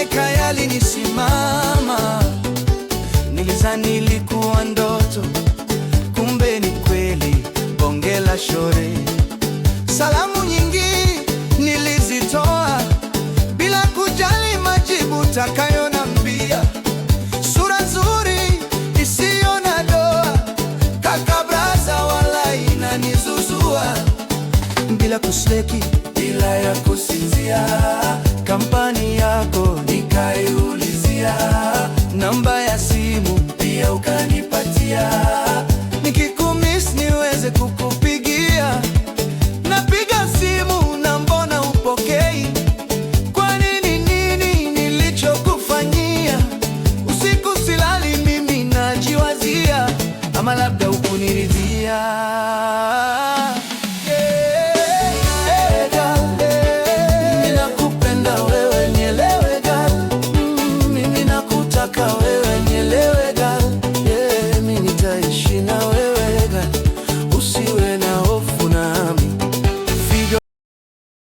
malaika yalinisimama. Nilizani ilikuwa ndoto, kumbe ni kweli, bonge la shore. Salamu nyingi nilizitoa bila kujali majibu takayoniambia. Sura nzuri isiyo na doa, kaka braza wala inanizuzua. Bila kusleki, bila ya kusinzia, kampani yako nikaiulizia, namba ya simu pia ukanipatia. Nikikumiss niweze kukupigia, napiga simu na mbona upokei? Kwa nini? Nini nilichokufanyia? Usiku silali mimi najiwazia, ama labda hukuniridhia.